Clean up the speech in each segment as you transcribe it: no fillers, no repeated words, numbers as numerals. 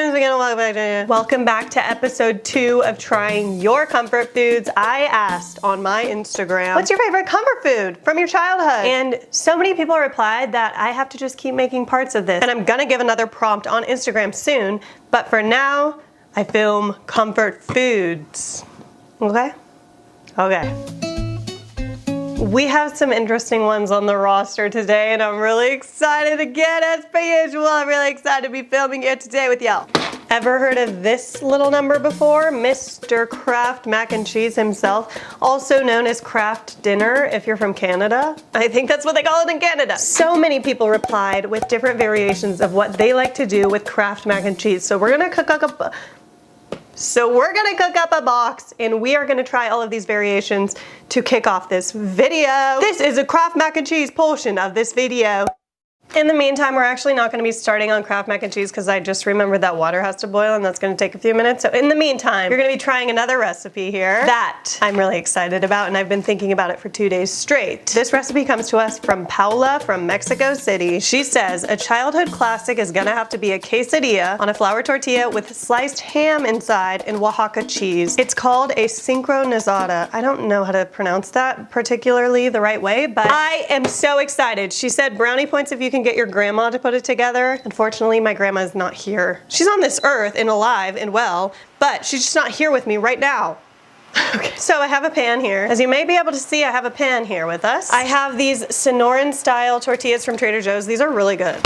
name is McKenna. Welcome back to episode 2 of trying your comfort foods. I asked on my Instagram, what's your favorite comfort food from your childhood? And so many people replied that I have to just keep making parts of this. And I'm gonna give another prompt on Instagram soon, but for now, I film comfort foods. Okay? Okay. We have some interesting ones on the roster today, and I'm really excited again, as per usual. I'm really excited to be filming here today with y'all. Ever heard of this little number before? Mr. Kraft Mac and Cheese himself, also known as Kraft Dinner if you're from Canada. I think that's what they call it in Canada. So many people replied with different variations of what they like to do with Kraft Mac and Cheese. So we're gonna cook up a box, and we are gonna try all of these variations to kick off this video. This is a Kraft Mac and Cheese portion of this video. In the meantime, we're actually not gonna be starting on Kraft Mac and Cheese because I just remembered that water has to boil and that's gonna take a few minutes. So in the meantime, you're gonna be trying another recipe here that I'm really excited about, and I've been thinking about it for 2 days straight. This recipe comes to us from Paula from Mexico City. She says, a childhood classic is gonna have to be a quesadilla on a flour tortilla with sliced ham inside and Oaxaca cheese. It's called a sincronizada. I don't know how to pronounce that particularly the right way, but I am so excited. She said brownie points if you can get your grandma to put it together. Unfortunately, my grandma is not here. She's on this earth and alive and well, but she's just not here with me right now. Okay, so I have a pan here. As you may be able to see, I have a pan here with us. I have these Sonoran style tortillas from Trader Joe's. These are really good.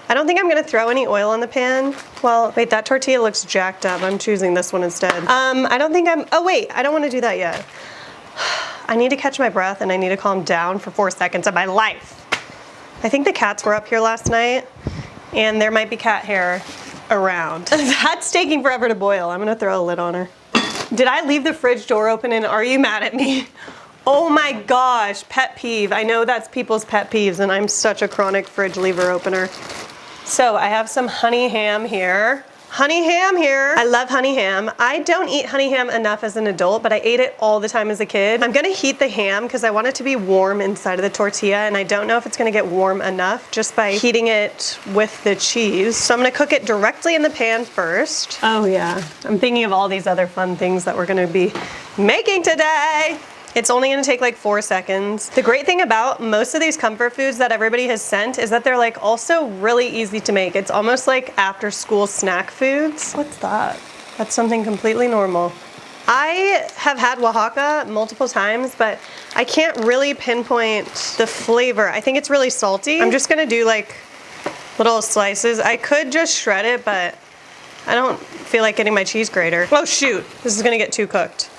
I don't think I'm gonna throw any oil in the pan. Well, wait, that tortilla looks jacked up. I'm choosing this one instead. Oh wait, I don't wanna do that yet. I need to catch my breath and I need to calm down for 4 seconds of my life. I think the cats were up here last night and there might be cat hair around. That's taking forever to boil. I'm gonna throw a lid on her. Did I leave the fridge door open and are you mad at me? Oh my gosh, pet peeve. I know that's people's pet peeves and I'm such a chronic fridge lever opener. So I have some honey ham here. Honey ham here. I love honey ham. I don't eat honey ham enough as an adult, but I ate it all the time as a kid. I'm gonna heat the ham because I want it to be warm inside of the tortilla, and I don't know if it's gonna get warm enough just by heating it with the cheese. So I'm gonna cook it directly in the pan first. Oh yeah, I'm thinking of all these other fun things that we're gonna be making today. It's only gonna take like 4 seconds. The great thing about most of these comfort foods that everybody has sent is that they're like also really easy to make. It's almost like after school snack foods. What's that? That's something completely normal. I have had Oaxaca multiple times, but I can't really pinpoint the flavor. I think it's really salty. I'm just gonna do like little slices. I could just shred it, but I don't feel like getting my cheese grater. Oh shoot, this is gonna get too cooked.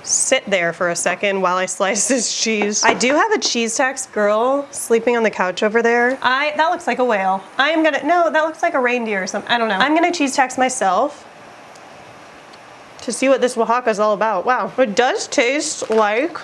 Sit there for a second while I slice this cheese. I do have a cheese tax girl sleeping on the couch over there. That looks like a whale. No, that looks like a reindeer or something. I don't know. I'm gonna cheese tax myself to see what this Oaxaca is all about. Wow, it does taste like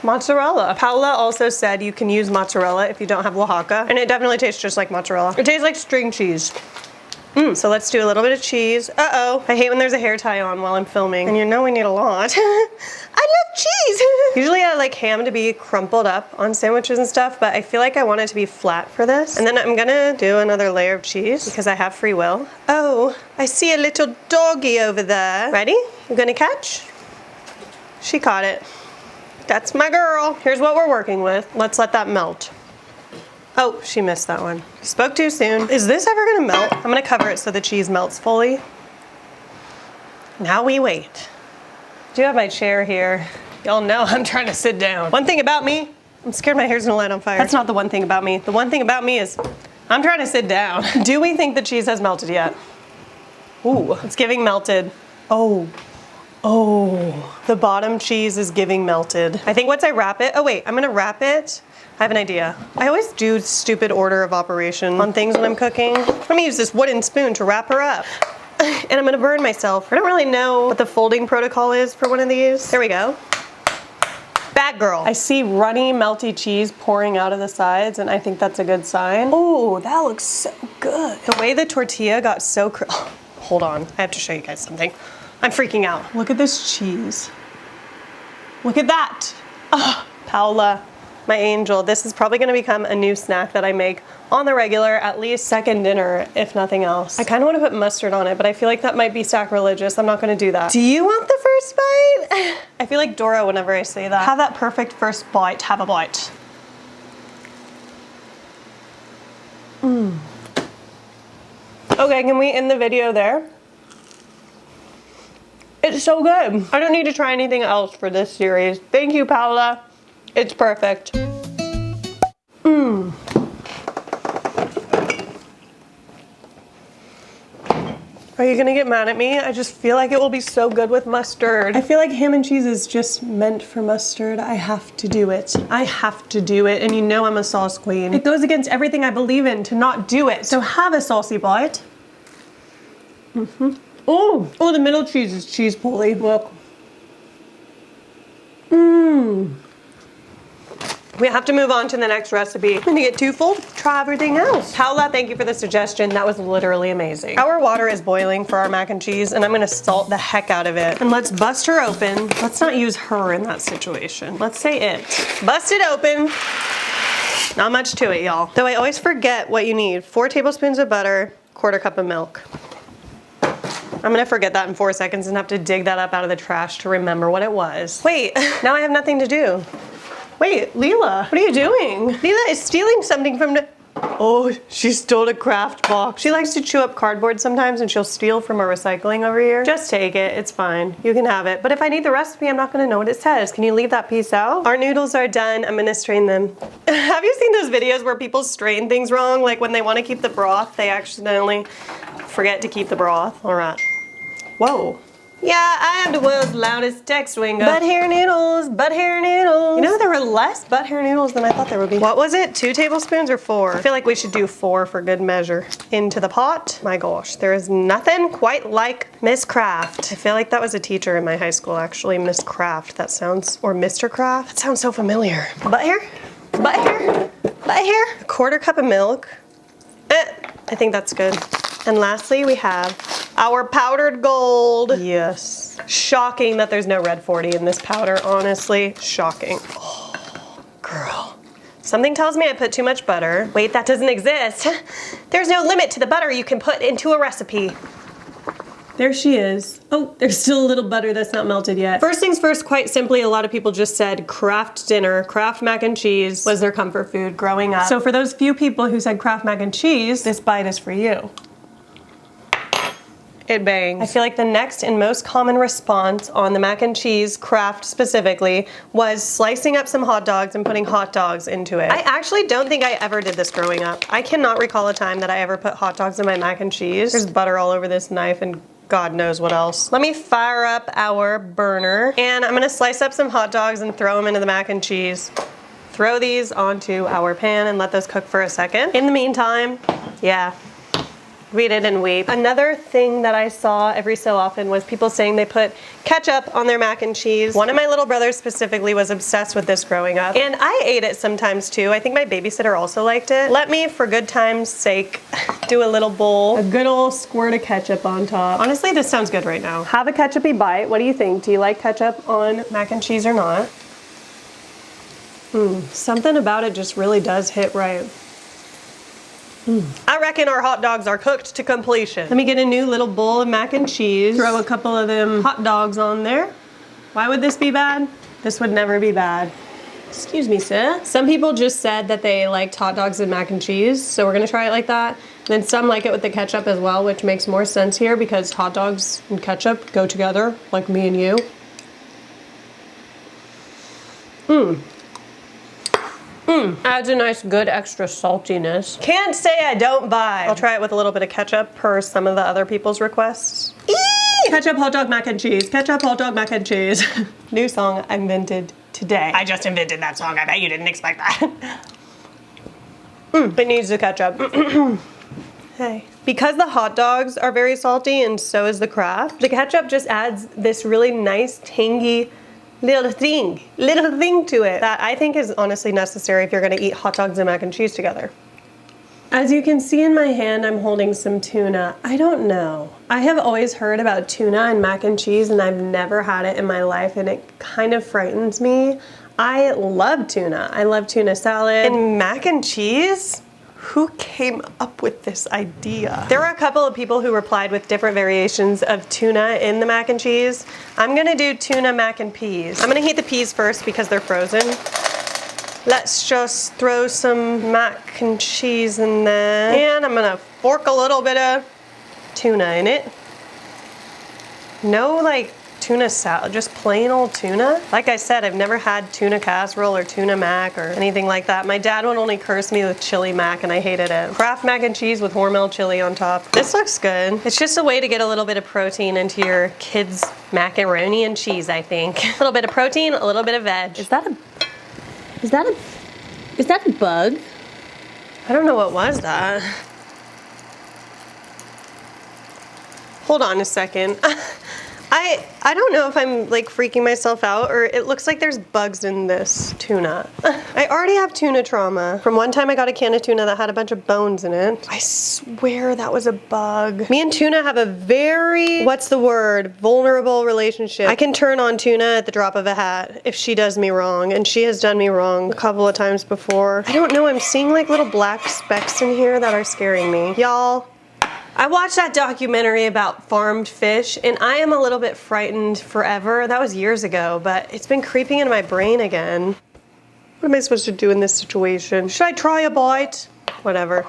mozzarella. Paula also said you can use mozzarella if you don't have Oaxaca, and it definitely tastes just like mozzarella. It tastes like string cheese. So let's do a little bit of cheese. Uh-oh. I hate when there's a hair tie on while I'm filming. And you know we need a lot. I love cheese. Usually I like ham to be crumpled up on sandwiches and stuff, but I feel like I want it to be flat for this. And then I'm gonna do another layer of cheese because I have free will. Oh, I see a little doggy over there. Ready? You gonna catch? She caught it. That's my girl. Here's what we're working with. Let's let that melt. Oh, she missed that one. Spoke too soon. Is this ever gonna melt? I'm gonna cover it so the cheese melts fully. Now we wait. I do have my chair here. Y'all know I'm trying to sit down. One thing about me, I'm scared my hair's gonna light on fire. That's not the one thing about me. The one thing about me is I'm trying to sit down. Do we think the cheese has melted yet? Ooh, it's giving melted. Oh, the bottom cheese is giving melted. I think once I wrap it, oh wait, I'm gonna wrap it. I have an idea. I always do stupid order of operation on things when I'm cooking. I'm gonna use this wooden spoon to wrap her up. And I'm gonna burn myself. I don't really know what the folding protocol is for one of these. There we go. Bad girl. I see runny, melty cheese pouring out of the sides, and I think that's a good sign. Oh, that looks so good. The way the tortilla got so hold on, I have to show you guys something. I'm freaking out. Look at this cheese. Look at that. Oh, Paula. My angel. This is probably gonna become a new snack that I make on the regular, at least second dinner, if nothing else. I kinda wanna put mustard on it, but I feel like that might be sacrilegious. I'm not gonna do that. Do you want the first bite? I feel like Dora whenever I say that. Have that perfect first bite, have a bite. Okay, can we end the video there? It's so good. I don't need to try anything else for this series. Thank you, Paola. It's perfect. Are you gonna get mad at me? I just feel like it will be so good with mustard. I feel like ham and cheese is just meant for mustard. I have to do it. I have to do it, and you know I'm a sauce queen. It goes against everything I believe in to not do it. So have a saucy bite. Oh, the middle cheese is cheese pulley. Look. We have to move on to the next recipe. I'm gonna get too full, try everything else. Paola, thank you for the suggestion. That was literally amazing. Our water is boiling for our mac and cheese, and I'm gonna salt the heck out of it. And let's bust her open. Let's not use her in that situation. Let's say it. Bust it open. Not much to it, y'all. Though I always forget what you need. 4 tablespoons of butter, 1/4 cup of milk. I'm gonna forget that in 4 seconds and have to dig that up out of the trash to remember what it was. Wait, now I have nothing to do. Wait, Leela, what are you doing? Leela is stealing something from the... Oh, she stole a craft box. She likes to chew up cardboard sometimes, and she'll steal from our recycling over here. Just take it, it's fine. You can have it. But if I need the recipe, I'm not gonna know what it says. Can you leave that piece out? Our noodles are done. I'm gonna strain them. Have you seen those videos where people strain things wrong? Like when they wanna keep the broth, they accidentally forget to keep the broth. All right. Whoa. Yeah, I am the world's loudest text winger. Butt hair noodles, butt hair noodles. You know, there were less butt hair noodles than I thought there would be. What was it, 2 tablespoons or 4? I feel like we should do 4 for good measure. Into the pot. My gosh, there is nothing quite like Miss Kraft. I feel like that was a teacher in my high school, actually, Miss Kraft. That sounds, or Mr. Kraft. That sounds so familiar. Butt hair, butt hair, butt hair. 1/4 cup of milk. I think that's good. And lastly, we have our powdered gold. Yes. Shocking that there's no red 40 in this powder, honestly. Shocking. Oh, girl. Something tells me I put too much butter. Wait, that doesn't exist. There's no limit to the butter you can put into a recipe. There she is. Oh, there's still a little butter that's not melted yet. First things first, quite simply, a lot of people just said Kraft dinner, Kraft mac and cheese was their comfort food growing up. So for those few people who said Kraft mac and cheese, this bite is for you. It bangs. I feel like the next and most common response on the mac and cheese, Kraft specifically, was slicing up some hot dogs and putting hot dogs into it. I actually don't think I ever did this growing up. I cannot recall a time that I ever put hot dogs in my mac and cheese. There's butter all over this knife and God knows what else. Let me fire up our burner, and I'm gonna slice up some hot dogs and throw them into the mac and cheese. Throw these onto our pan and let those cook for a second. In the meantime, yeah. Read it and weep. Another thing that I saw every so often was people saying they put ketchup on their mac and cheese. One of my little brothers specifically was obsessed with this growing up, and I ate it sometimes too. I think my babysitter also liked it. Let me, for good time's sake, do a little bowl. A good old squirt of ketchup on top. Honestly, this sounds good right now. Have a ketchupy bite. What do you think? Do you like ketchup on mac and cheese or not? Something about it just really does hit right. I reckon our hot dogs are cooked to completion. Let me get a new little bowl of mac and cheese. Throw a couple of them hot dogs on there. Why would this be bad? This would never be bad. Excuse me, sir. Some people just said that they liked hot dogs and mac and cheese, so we're gonna try it like that. And then some like it with the ketchup as well, which makes more sense here because hot dogs and ketchup go together, like me and you. Adds a nice, good extra saltiness. Can't say I don't buy. I'll try it with a little bit of ketchup per some of the other people's requests. Eee! Ketchup, hot dog, mac and cheese. Ketchup, hot dog, mac and cheese. New song I invented today. I just invented that song. I bet you didn't expect that. It needs the ketchup. Hey. Because the hot dogs are very salty and so is the Kraft, the ketchup just adds this really nice, tangy little thing to it that I think is honestly necessary if you're gonna eat hot dogs and mac and cheese together. As you can see in my hand, I'm holding some tuna. I don't know. I have always heard about tuna and mac and cheese, and I've never had it in my life, and it kind of frightens me. I love tuna. I love tuna salad. And mac and cheese? Who came up with this idea? There were a couple of people who replied with different variations of tuna in the mac and cheese. I'm gonna do tuna mac and peas. I'm gonna heat the peas first because they're frozen. Let's just throw some mac and cheese in there. And I'm gonna fork a little bit of tuna in it. No like tuna salad, just plain old tuna. Like I said, I've never had tuna casserole or tuna mac or anything like that. My dad would only curse me with chili mac and I hated it. Kraft mac and cheese with Hormel chili on top. This looks good. It's just a way to get a little bit of protein into your kids' macaroni and cheese, I think. A little bit of protein, a little bit of veg. Is that a bug? I don't know what was that. Hold on a second. I don't know if I'm like freaking myself out or it looks like there's bugs in this tuna. I already have tuna trauma from one time I got a can of tuna that had a bunch of bones in it. I swear that was a bug. Me and tuna have a very, what's the word, vulnerable relationship. I can turn on tuna at the drop of a hat if she does me wrong, and she has done me wrong a couple of times before. I don't know, I'm seeing like little black specks in here that are scaring me. Y'all, I watched that documentary about farmed fish and I am a little bit frightened forever. That was years ago, but it's been creeping into my brain again. What am I supposed to do in this situation? Should I try a bite? Whatever.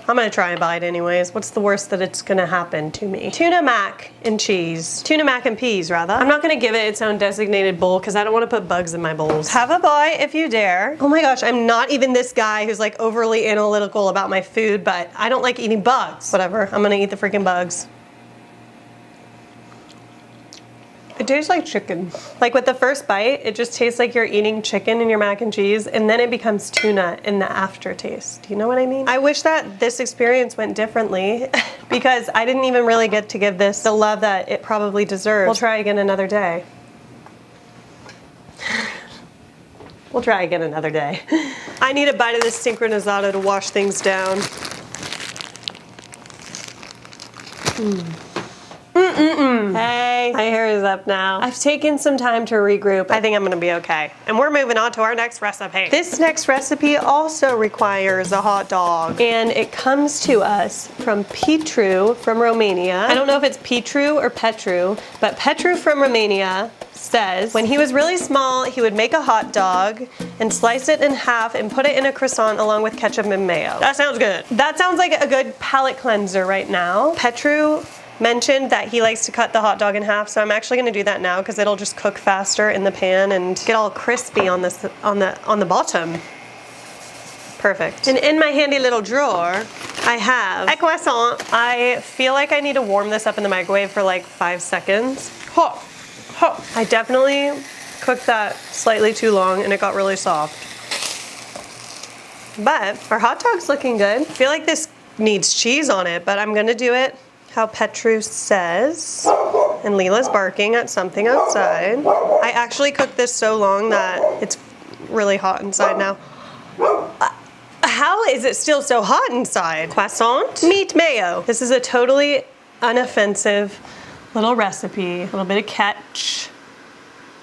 I'm gonna try a bite anyways. What's the worst that it's gonna happen to me? Tuna mac and cheese. Tuna mac and peas, rather. I'm not gonna give it its own designated bowl because I don't wanna put bugs in my bowls. Have a bite if you dare. Oh my gosh, I'm not even this guy who's like overly analytical about my food, but I don't like eating bugs. Whatever, I'm gonna eat the freaking bugs. It tastes like chicken. Like with the first bite, it just tastes like you're eating chicken in your mac and cheese, and then it becomes tuna in the aftertaste. Do you know what I mean? I wish that this experience went differently because I didn't even really get to give this the love that it probably deserves. We'll try again another day. We'll try again another day. I need a bite of this synchronizado to wash things down. Hey, my hair is up now. I've taken some time to regroup. I think I'm gonna be okay. And we're moving on to our next recipe. This next recipe also requires a hot dog. And it comes to us from Petru from Romania. I don't know if it's Petru or Petru, but Petru from Romania says when he was really small, he would make a hot dog and slice it in half and put it in a croissant along with ketchup and mayo. That sounds good. That sounds like a good palate cleanser right now. Petru mentioned that he likes to cut the hot dog in half, so I'm actually gonna do that now because it'll just cook faster in the pan and get all crispy on this on the bottom. Perfect. And in my handy little drawer, I have a croissant. I feel like I need to warm this up in the microwave for like 5 seconds. Hot, hot. I definitely cooked that slightly too long and it got really soft. But our hot dog's looking good. I feel like this needs cheese on it, but I'm gonna do it how Petru says. And Leela's barking at something outside. I actually cooked this so long that it's really hot inside now. How is it still so hot inside? Croissant, meat mayo. This is a totally unoffensive little recipe. A little bit of ketchup.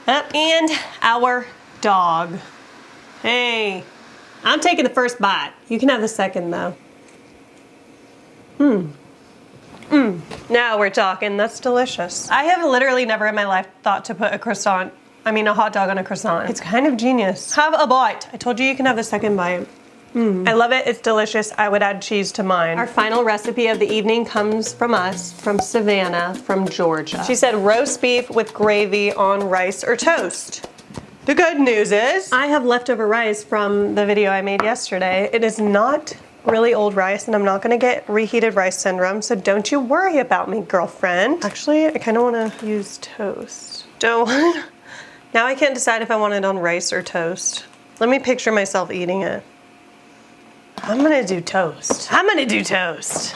And our dog. Hey, I'm taking the first bite. You can have the second though. Now we're talking. That's delicious. I have literally never in my life thought to put a hot dog on a croissant. It's kind of genius. Have a bite. I told you you can have the second bite. I love it. It's delicious. I would add cheese to mine. Our final recipe of the evening comes from Savannah from Georgia. She said roast beef with gravy on rice or toast. The good news is I have leftover rice from the video I made yesterday. It is not really old rice and I'm not gonna get reheated rice syndrome, so don't you worry about me, girlfriend. Actually, I kinda wanna use toast. Now I can't decide if I want it on rice or toast. Let me picture myself eating it. I'm gonna do toast. I'm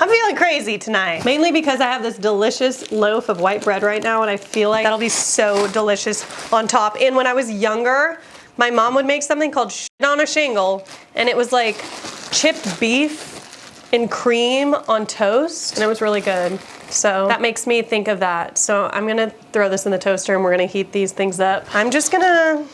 feeling crazy tonight. Mainly because I have this delicious loaf of white bread right now and I feel like that'll be so delicious on top. And when I was younger, my mom would make something called shit on a shingle and it was like chipped beef and cream on toast and it was really good. So that makes me think of that. So I'm gonna throw this in the toaster and we're gonna heat these things up. I'm just gonna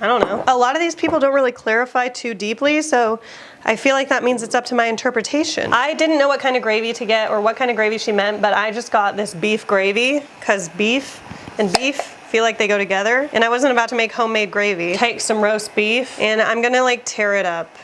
I don't know. A lot of these people don't really clarify too deeply, so I feel like that means it's up to my interpretation. I didn't know what kind of gravy to get or what kind of gravy she meant, but I just got this beef gravy because beef and beef feel like they go together. And I wasn't about to make homemade gravy. Take some roast beef and I'm gonna like tear it up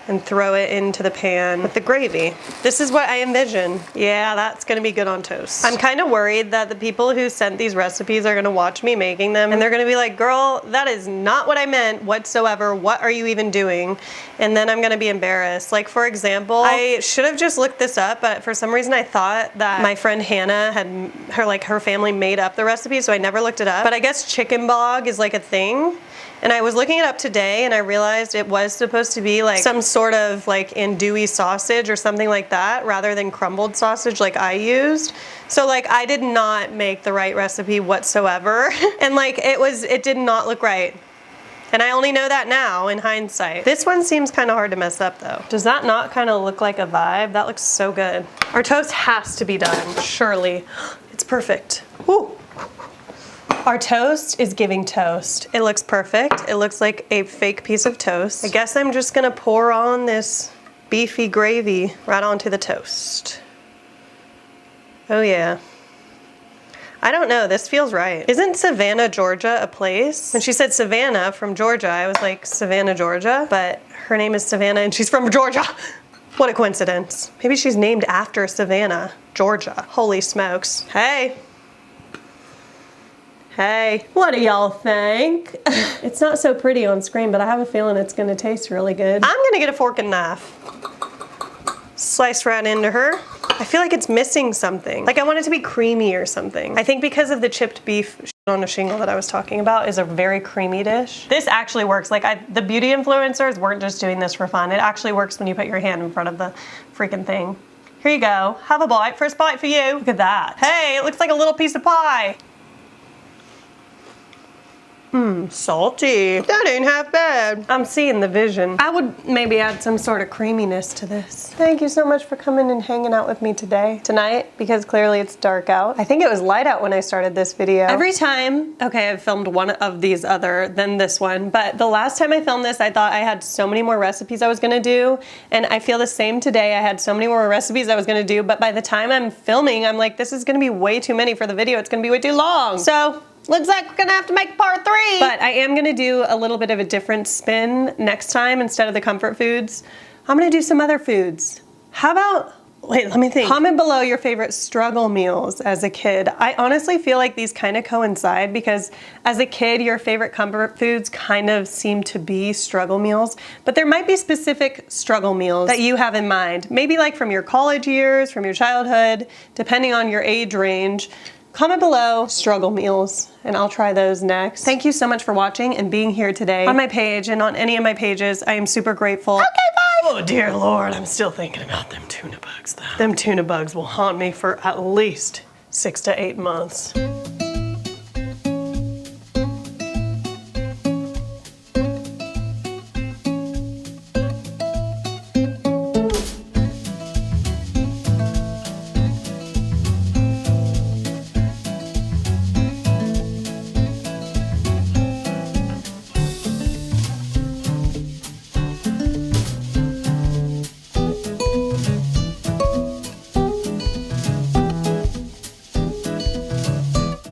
and throw it into the pan with the gravy. This is what I envision. Yeah, that's gonna be good on toast. I'm kind of worried that the people who sent these recipes are gonna watch me making them and they're gonna be like, girl, that is not what I meant whatsoever. What are you even doing? And then I'm gonna be embarrassed. Like for example, I should have just looked this up, but for some reason I thought that my friend Hannah had her family made up the recipe, so I never looked it up. But I guess chicken bog is like a thing. And I was looking it up today and I realized it was supposed to be like some sort of like andouille sausage or something like that rather than crumbled sausage like I used. So like I did not make the right recipe whatsoever. And like it did not look right. And I only know that now in hindsight. This one seems kind of hard to mess up though. Does that not kind of look like a vibe? That looks so good. Our toast has to be done, surely. It's perfect. Woo. Our toast is giving toast. It looks perfect. It looks like a fake piece of toast. I guess I'm just gonna pour on this beefy gravy right onto the toast. Oh yeah. I don't know, this feels right. Isn't Savannah, Georgia a place? When she said Savannah from Georgia, I was like, Savannah, Georgia? But her name is Savannah and she's from Georgia. What a coincidence. Maybe she's named after Savannah, Georgia. Holy smokes. Hey. Hey, what do y'all think? It's not so pretty on screen, but I have a feeling it's gonna taste really good. I'm gonna get a fork and knife. Slice right into her. I feel like it's missing something. Like I want it to be creamy or something. I think because of the chipped beef on a shingle that I was talking about is a very creamy dish. This actually works. Like the beauty influencers weren't just doing this for fun. It actually works when you put your hand in front of the freaking thing. Here you go, have a bite. First bite for you. Look at that. Hey, it looks like a little piece of pie. Salty. That ain't half bad. I'm seeing the vision. I would maybe add some sort of creaminess to this. Thank you so much for coming and hanging out with me tonight, because clearly it's dark out. I think it was light out when I started this video. Every time, okay, I've filmed one of these other than this one, but the last time I filmed this, I thought I had so many more recipes I was gonna do, and I feel the same today. I had so many more recipes I was gonna do, but by the time I'm filming, I'm like, this is gonna be way too many for the video. It's gonna be way too long. So, looks like we're gonna have to make part 3. But I am gonna do a little bit of a different spin next time. Instead of the comfort foods, I'm gonna do some other foods. How about, wait, let me think. Comment below your favorite struggle meals as a kid. I honestly feel like these kind of coincide because as a kid, your favorite comfort foods kind of seem to be struggle meals, but there might be specific struggle meals that you have in mind. Maybe like from your college years, from your childhood, depending on your age range. Comment below struggle meals and I'll try those next. Thank you so much for watching and being here today on my page and on any of my pages. I am super grateful. Okay, bye! Oh dear Lord, I'm still thinking about them tuna bugs though. Them tuna bugs will haunt me for at least 6 to 8 months.